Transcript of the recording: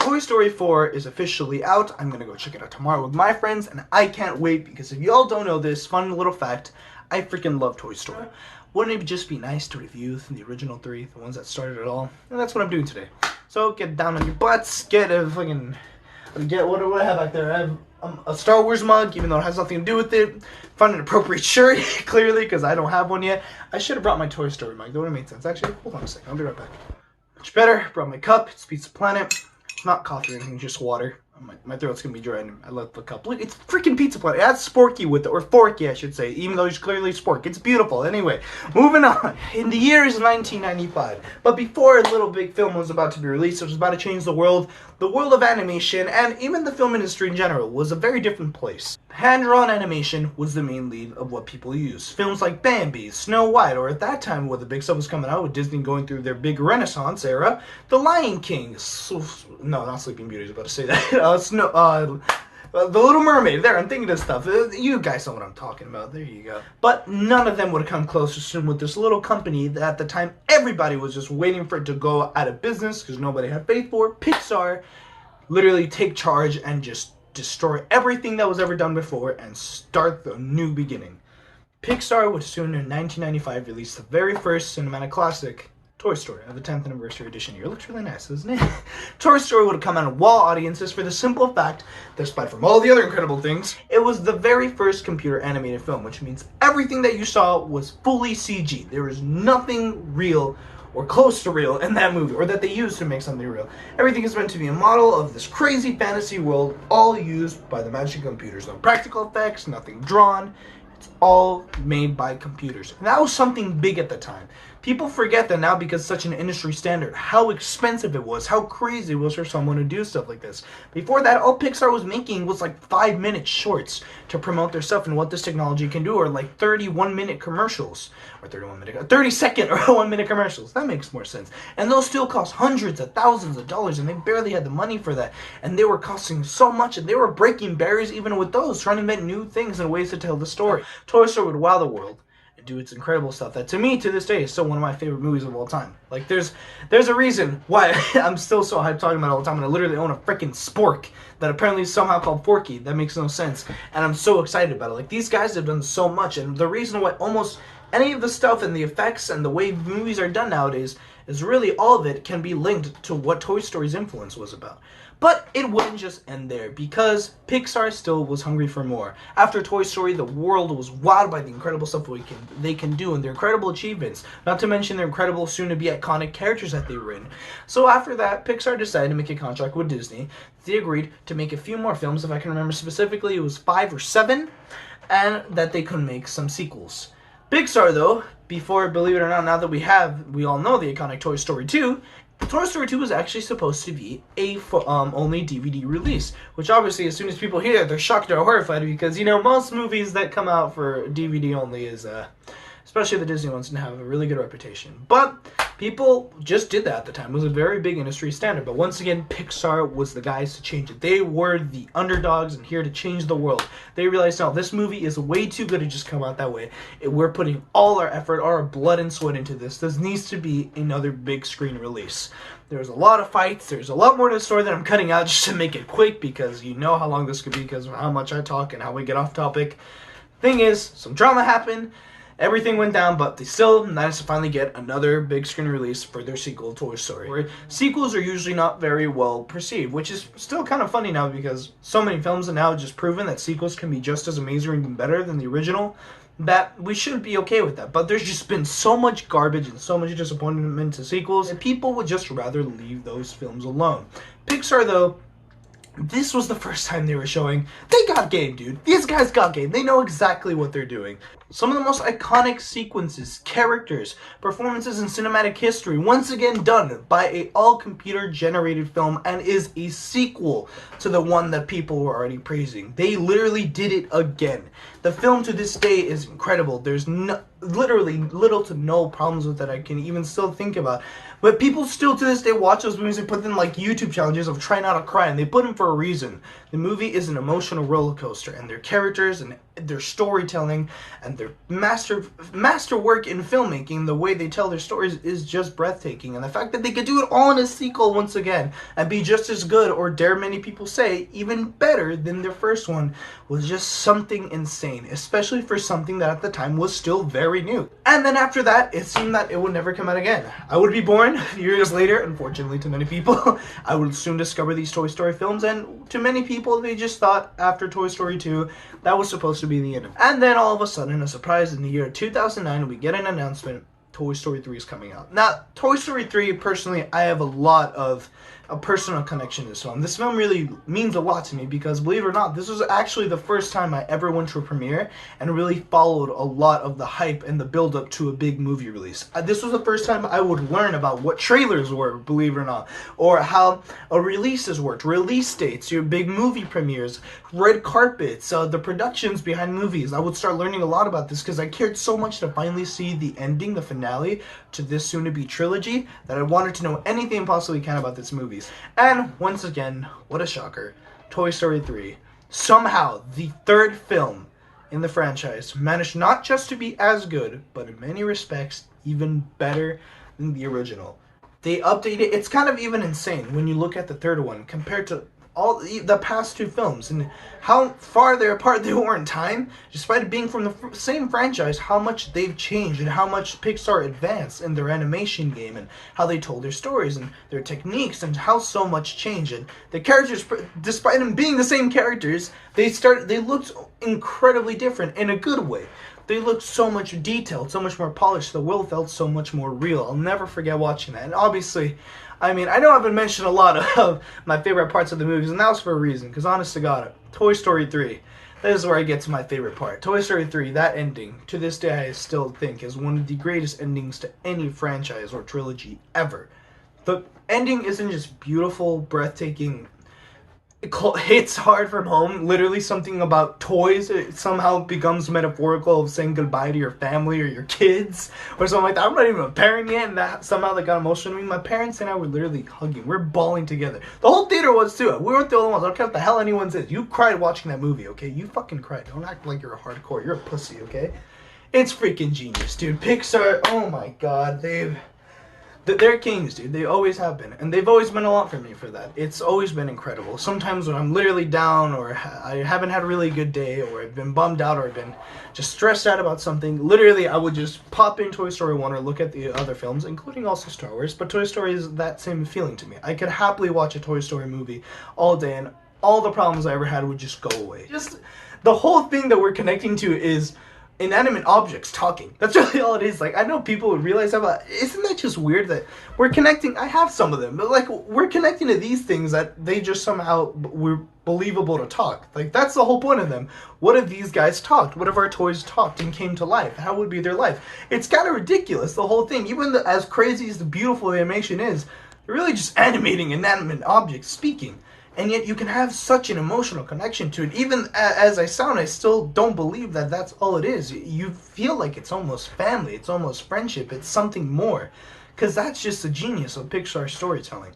Toy Story 4 is officially out. I'm gonna go check it out tomorrow with my friends, and I can't wait because if y'all don't know this, fun little fact, I freaking love Toy Story. Wouldn't it just be nice to review the original three, the ones that started it all? And that's what I'm doing today. So get down on your butts, get a fucking, what do I have back there? I have a Star Wars mug, even though it has nothing to do with it. Find an appropriate shirt, clearly, because I don't have one yet. I should have brought my Toy Story mug. That would have made sense. Actually, hold on a second. I'll be right back. Much better. Brought my cup. It's Pizza Planet. It's not coffee or anything, just water. My throat's gonna be dry and I left the cup. Look, it's freaking Pizza Planet. It has Sporky with it, or Forky, I should say, even though he's clearly Spork. It's beautiful. Anyway, moving on. In the year is 1995, but before Little Big Film was about to be released, it was about to change the world of animation, and even the film industry in general was a very different place. Hand-drawn animation was the main lead of what people used. Films like Bambi, Snow White, or at that time when the big stuff was coming out with Disney going through their big Renaissance era, The Lion King, no, not Sleeping Beauty, I was about to say that, The Little Mermaid, there, I'm thinking of stuff. You guys know what I'm talking about, there you go. But none of them would have come close to with this little company that at the time everybody was just waiting for it to go out of business because nobody had faith for. Pixar literally take charge and just destroy everything that was ever done before and start the new beginning. Pixar would soon in 1995 release the very first cinematic classic, Toy Story, of the 10th anniversary edition here. It looks really nice, doesn't it? Toy Story would have come out of wall audiences for the simple fact, despite from all the other incredible things, it was the very first computer animated film, which means everything that you saw was fully CG. There was nothing real or close to real in that movie, or that they used to make something real. Everything is meant to be a model of this crazy fantasy world, all used by the magic computers. No practical effects, nothing drawn. It's all made by computers. And that was something big at the time. People forget that now because it's such an industry standard, how expensive it was, how crazy it was for someone to do stuff like this. Before that, all Pixar was making was like 5-minute shorts to promote their stuff and what this technology can do, or like 31-minute commercials, or 30-second or 1-minute commercials. That makes more sense. And those still cost hundreds of thousands of dollars, and they barely had the money for that. And they were costing so much, and they were breaking barriers even with those, trying to invent new things and ways to tell the story. Toy Story would wow the world and do its incredible stuff that, to me, to this day, is still one of my favorite movies of all time. Like, there's a reason why I'm still so hyped talking about it all the time, and I literally own a freaking Spork that apparently is somehow called Forky. That makes no sense, and I'm so excited about it. Like, these guys have done so much, and the reason why almost any of the stuff and the effects and the way movies are done nowadays is really all of it can be linked to what Toy Story's influence was about. But it wouldn't just end there, because Pixar still was hungry for more. After Toy Story, the world was wowed by the incredible stuff they can do and their incredible achievements, not to mention their incredible, soon-to-be iconic characters that they were in. So after that, Pixar decided to make a contract with Disney. They agreed to make a few more films, if I can remember specifically, it was 5 or 7, and that they could make some sequels. Pixar, though, before, believe it or not, now that we all know the iconic Toy Story 2, Toy Story 2 was actually supposed to be a only DVD release, which obviously as soon as people hear that, they're shocked or horrified because, you know, most movies that come out for DVD only is, especially the Disney ones, have a really good reputation. But people just did that at the time. It was a very big industry standard. But once again, Pixar was the guys to change it. They were the underdogs and here to change the world. They realized, no, this movie is way too good to just come out that way. We're putting all our effort, all our blood and sweat into this. This needs to be another big screen release. There's a lot of fights. There's a lot more to the story that I'm cutting out just to make it quick because you know how long this could be because of how much I talk and how we get off topic. Thing is, some drama happened. Everything went down, but they still managed to finally get another big screen release for their sequel, Toy Story. Where sequels are usually not very well perceived, which is still kind of funny now because so many films have now just proven that sequels can be just as amazing or even better than the original, that we should be okay with that. But there's just been so much garbage and so much disappointment to sequels that people would just rather leave those films alone. Pixar, though, this was the first time they were showing they got game, dude. These guys got game. They know exactly what they're doing. Some of the most iconic sequences, characters, performances in cinematic history, once again done by a all-computer generated film and is a sequel to the one that people were already praising. They literally did it again. The film to this day is incredible. There's literally little to no problems with it I can even still think about. But people still to this day watch those movies and put them like YouTube challenges of try not to cry, and they put them for a reason. The movie is an emotional roller coaster, and their characters and their storytelling and their masterwork in filmmaking. The way they tell their stories is just breathtaking, and the fact that they could do it all in a sequel once again and be just as good, or dare many people say even better than their first one, was just something insane, especially for something that at the time was still very new. And then after that, it seemed that it would never come out again. I would be born a few years later, unfortunately to many people. I would soon discover these Toy Story films, and to many people, they just thought after Toy Story 2, that was supposed to be the end of it. And then all of a sudden, a surprise, in the year 2009, we get an announcement: Toy Story 3 is coming out. Now, Toy Story 3, personally, I have a lot of a personal connection to this film. This film really means a lot to me because, believe it or not, this was actually the first time I ever went to a premiere and really followed a lot of the hype and the build-up to a big movie release. This was the first time I would learn about what trailers were, believe it or not, or how releases worked, release dates, your big movie premieres, red carpets, the productions behind movies. I would start learning a lot about this because I cared so much to finally see the ending, the finale to this soon-to-be trilogy, that I wanted to know anything possibly can about this movie. And once again, what a shocker, Toy Story 3, somehow the third film in the franchise, managed not just to be as good, but in many respects even better than the original. They updated, it's kind of even insane when you look at the third one compared to all the past two films and how far they're apart they were in time, despite it being from the same franchise, how much they've changed and how much Pixar advanced in their animation game and how they told their stories and their techniques and how so much changed. And the characters, despite them being the same characters, they looked incredibly different in a good way. They looked so much detailed, so much more polished. The world felt so much more real. I'll never forget watching that. And obviously, I mean, I know I've been mentioning a lot of my favorite parts of the movies, and that was for a reason, because honest to God, Toy Story 3, that is where I get to my favorite part. Toy Story 3, that ending, to this day I still think is one of the greatest endings to any franchise or trilogy ever. The ending isn't just beautiful, breathtaking, it hits hard from home. Literally something about toys, it somehow becomes metaphorical of saying goodbye to your family or your kids or something like that. I'm not even a parent yet, and that somehow that got emotional to me. My parents and I were literally hugging. We're bawling together. The whole theater was too. We weren't the only ones. I don't care what the hell anyone says. You cried watching that movie, okay? You fucking cried. Don't act like you're a hardcore. You're a pussy, okay? It's freaking genius, dude. Pixar, oh my god, they're kings, dude. They always have been. And they've always been a lot for me for that. It's always been incredible. Sometimes when I'm literally down, or I haven't had a really good day, or I've been bummed out, or I've been just stressed out about something, literally I would just pop in Toy Story 1 or look at the other films, including also Star Wars. But Toy Story is that same feeling to me. I could happily watch a Toy Story movie all day, and all the problems I ever had would just go away. Just the whole thing that we're connecting to is inanimate objects talking. That's really all it is. Like, I know people would realize that, but isn't that just weird that we're connecting? I have some of them, but like, we're connecting to these things that they just somehow were believable to talk. Like, that's the whole point of them. What if these guys talked? What if our toys talked and came to life? How would be their life? It's kind of ridiculous, the whole thing. Even as crazy as the beautiful animation is, they're really just animating inanimate objects speaking. And yet you can have such an emotional connection to it. Even as I sound, I still don't believe that that's all it is. You feel like it's almost family, it's almost friendship, it's something more. Because that's just the genius of Pixar storytelling.